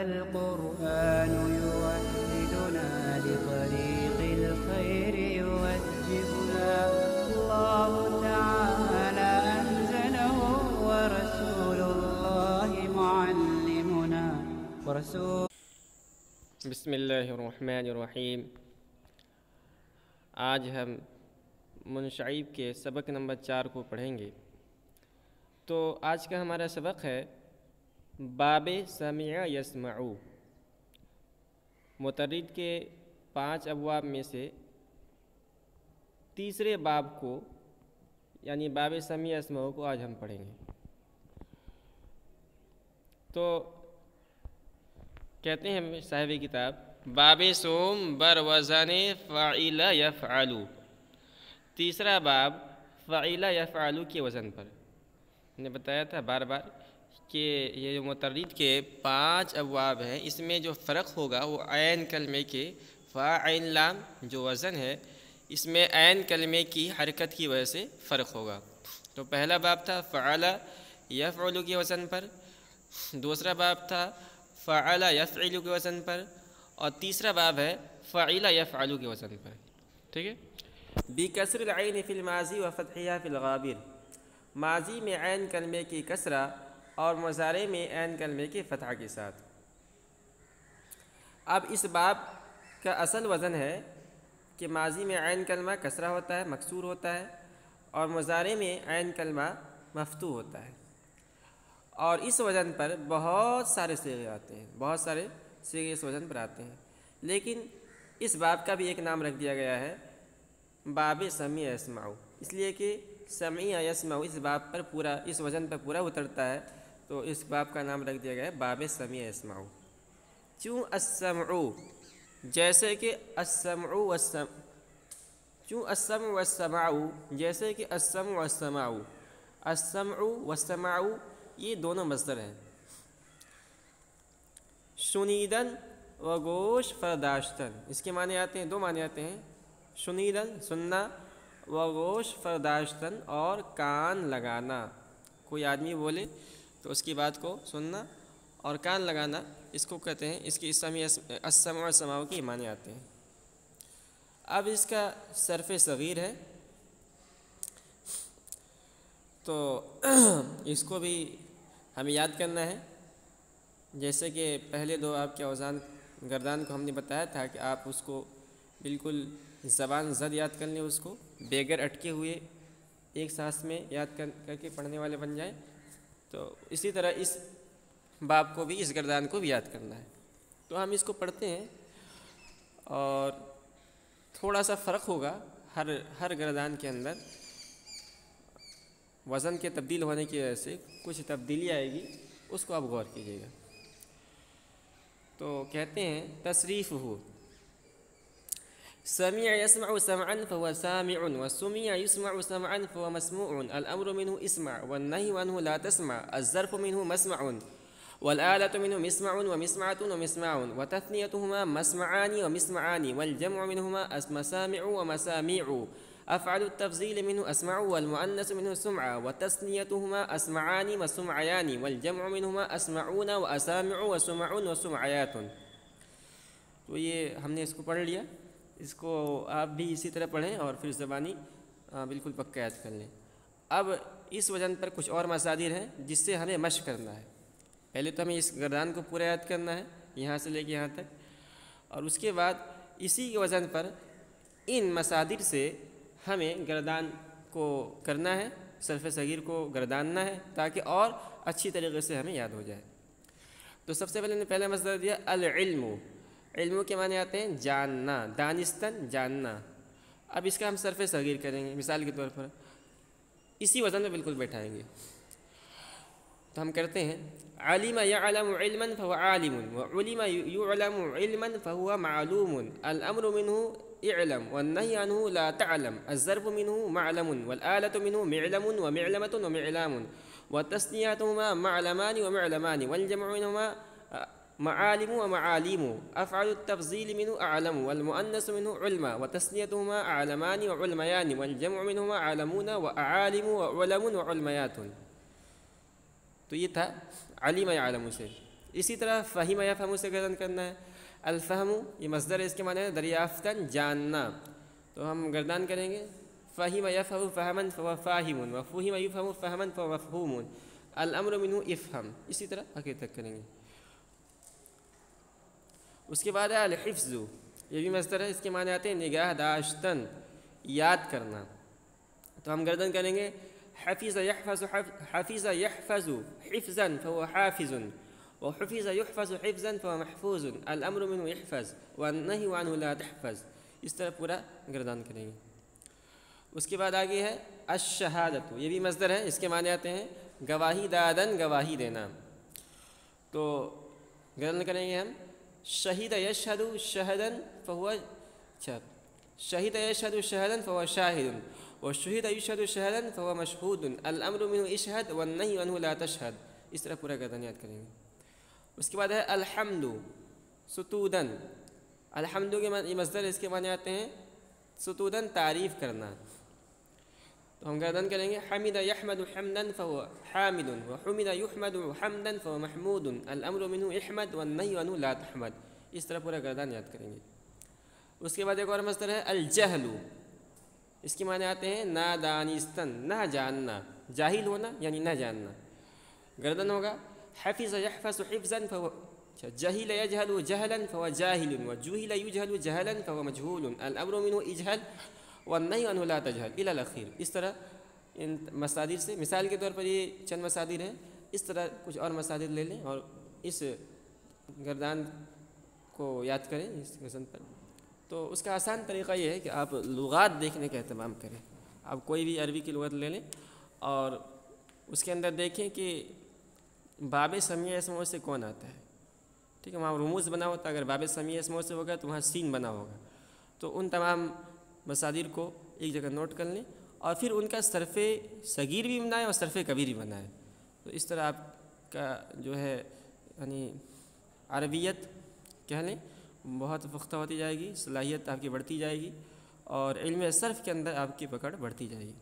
القرآن يوحدنا لطريق الخير يوجهنا الله تعالى أنزله ورسول الله معلمنا بسم اللہ الرحمن الرحیم۔ آج ہم منشعیب کے سبق نمبر 4 کو پڑھیں گے۔ تو آج کا ہمارا سبق ہے باب سمع یسمعو۔ مترد کے 5 ابواب میں سے تیسرے باب کو یعنی باب سمع یسمعو کو آج ہم پڑھیں گے۔ تو کہتے ہیں صاحب کتاب باب سوم بر وزن فعل یفعل۔ تیسرا باب فعل یفعل کے وزن پر۔ میں نے بتایا تھا بار بار کہ یہ جو مترد کے 5 ابواب ہیں اس میں جو فرق ہوگا وہ عین کلمے کے فاعل لام جو وزن ہے اس میں عین کلمے کی حرکت کی وجہ سے فرق ہوگا۔ تو پہلا باب تھا فعل یفعل کے وزن پر، دوسرا باب تھا فعل یفعل کے وزن پر، اور تیسرا باب ہے فعل یفعل کے وزن پر۔ ٹھیک ہے۔ بکسر العین فی الماضی و فتحہ فی الغابر۔ ماضی میں عین کلمے کی کسرہ اور مضارع میں عین کلمے کے فتحہ کے ساتھ۔ اب اس باب کا اصل وزن ہے کہ ماضی میں عین کلمہ کسرہ ہوتا ہے، مکسور ہوتا ہے، اور مضارع میں عین کلمہ مفتوح ہوتا ہے، اور اس وزن پر بہت سارے صیغے آتے ہیں، بہت سارے صیغے اس وزن پر آتے ہیں۔ لیکن اس باب کا بھی ایک نام رکھ دیا گیا ہے باب سمع یسمعو، اس لیے کہ سمع یسمعو اس باب پر پورا، اس وزن پر پورا اترتا ہے، تو اس باب کا نام رکھ دیا گیا ہے باب سمع یسمعو۔ چوں السمعو، جیسے کہ السمع والسماع، جیسے کہ السمع والسماع، السمع والسماع یہ دونوں مصدر ہیں۔ شنیدن و گوش فرداشتن، اس کے معنی آتے ہیں، 2 معنی آتے ہیں، شنیدن سننا، و گوش فرداشتن اور کان لگانا۔ کوئی آدمی بولے تو اس کی بات کو سننا اور کان لگانا، اس کو کہتے ہیں، اس کی السمع و سماع کے معنی آتے ہیں۔ اب اس کا صرف صغیر ہے، تو اس کو بھی ہمیں یاد کرنا ہے۔ جیسے کہ پہلے 2 آپ کے اوزان گردان کو ہم نے بتایا تھا کہ آپ اس کو بالکل زبان زد یاد کر لیں، اس کو بغیر اٹکے ہوئے ایک سانس میں یاد کر کے پڑھنے والے بن جائیں۔ تو اسی طرح اس باب کو بھی، اس گردان کو بھی یاد کرنا ہے۔ تو ہم اس کو پڑھتے ہیں اور تھوڑا سا فرق ہوگا ہر گردان کے اندر، وزن کے تبدیل ہونے کی وجہ سے کچھ تبدیلی آئے گی، اس کو آپ غور کیجیے گا۔ تو کہتے ہیں تصریف ہو سمع يسمع سمعا فهو سامع وسمع يسمع سمعا فهو مسموع الأمر منه اسمع والنهي عنه لا تسمع الظرف منه مسمع والآلة منه مسمع ومسمعة ومسمع وتثنيتهما مسمعان ومسمعان والجمع منهما مسامع ومساميع أفعل التفضيل منه أسمع والمؤنث منه سمع وتثنيتهما أسمعان وسمعيان والجمع منهما أسمعون وأسامع وسمع وسمعيات۔ تو یہ ہم نے اس کو پڑھ لیا، اس کو آپ بھی اسی طرح پڑھیں اور پھر زبانی بالکل پکا یاد کر لیں۔ اب اس وزن پر کچھ اور مصادر ہیں جس سے ہمیں مشق کرنا ہے۔ پہلے تو ہمیں اس گردان کو پورا یاد کرنا ہے یہاں سے لے کے یہاں تک، اور اس کے بعد اسی کے وزن پر ان مصادر سے ہمیں گردان کو کرنا ہے، صرف صغیر کو گرداننا ہے تاکہ اور اچھی طریقے سے ہمیں یاد ہو جائے۔ تو سب سے پہلے نے پہلا مصدر دیا العلم۔ علم کے معنی آتے ہیں جاننا، دانستن جاننا۔ اب اس کا ہم صرف صغیر کریں گے، مثال کے طور پر اسی وزن میں بالکل بیٹھائیں گے۔ تو ہم کرتے ہیں علم يعلم علما فهو عالم وعلم يعلم علما فهو معلوم الامر منه اعلم والنهي عنه لا تعلم الظرف منه معلم والآلة منه معلم ومعلمة ومعلام وتثنيتهما معلمان ومعلمان والجمع منهما معالم ومعاليم أفعل التفضيل منه أعلم والمؤنث منه علما وتثنيتهما أعلمان وعلميان والجمع منهما عالمون وأعالم وعلم وعلميات۔ تو یہ تھا علم یعلم سے۔ اسی طرح فہم یفہم سے گردن کرنا ہے. الفہم یہ مصدر ہے، اس کے معنی ہے دریافتن جاننا، تو ہم گردان کریں گے فہم یفہم فہمن فہو فاہم وفہم یفہم فہمن فہو مفہوم الامر منہ افہم. اسی طرح آگے تک کریں گے. اس کے بعد ہے الحفظ، یہ بھی مصدر ہے، اس کے معنی آتے ہیں نگاہ داشتن، یاد کرنا. تو ہم گردن کریں گے حفظ یحفظ حفظ یحفظ حفظا فهو حافظ وحفظ يحفظ حفظا فهو محفوظ الامر منه يحفظ والنهي عنه لا تحفظ. اس طرح پورا گردان کریں گے. اس کے بعد آگے ہے الشہادت، یہ بھی مصدر ہے، اس کے معنی آتے ہیں گواہی دادن، گواہی دینا. تو گردان کریں گے ہم شہید یشہد شہدن فهو شہید یشہد شہدن فهو شاہد وشہد یشہد شہدن فهو مشہود الامر منه اشہد والنہی عنہ لا تشہد. اس طرح پورا گردان یاد کریں گے. اس کے بعد ہے الحمد ستودن، الحمد کے یہ مصدر اس کے معنی آتے ہیں ستودن تعریف کرنا. تو ہم گردان کریں گے حمد یحمد حمدا فهو حامد وحمد یحمد حمدا فهو محمود الامر منه احمد والنہی عنہ لا تحمد. اس طرح پورا گردان یاد کریں گے. اس کے بعد ایک اور مصدر ہے الجہل، اس کے معنی آتے ہیں نادانستن، نہ جاننا، جاہل ہونا یعنی نہ جاننا. گردن ہوگا حفظ یحفظ حفظا فهو جہل یجہل جہلا فهو جاہل وجہل یجہل جہلا فهو مجہول الامر منه اجہل والنہی عنہ لا تجہل الی الاخیر. اس طرح ان مصادر سے، مثال کے طور پر یہ چند مصادر ہیں، اس طرح کچھ اور مصادر لے لیں اور اس گردان کو یاد کریں اس غزل پر. تو اس کا آسان طریقہ یہ ہے کہ آپ لغات دیکھنے کا اہتمام کریں. آپ کوئی بھی عربی کی لغت لے لیں اور اس کے اندر دیکھیں کہ باب سمیع اسموں سے کون آتا ہے. ٹھیک ہے، وہاں رموز بنا ہوتا ہے، اگر باب سمیع اسموں سے ہوگا تو وہاں سین بنا ہوگا. تو ان تمام مصادر کو ایک جگہ نوٹ کر لیں اور پھر ان کا صرف صغیر بھی بنائیں اور صرف کبیر بھی بنائیں. تو اس طرح آپ کا جو ہے یعنی عربیت کہہ لیں بہت پختہ ہوتی جائے گی، صلاحیت آپ کی بڑھتی جائے گی اور علم صرف کے اندر آپ کی پکڑ بڑھتی جائے گی.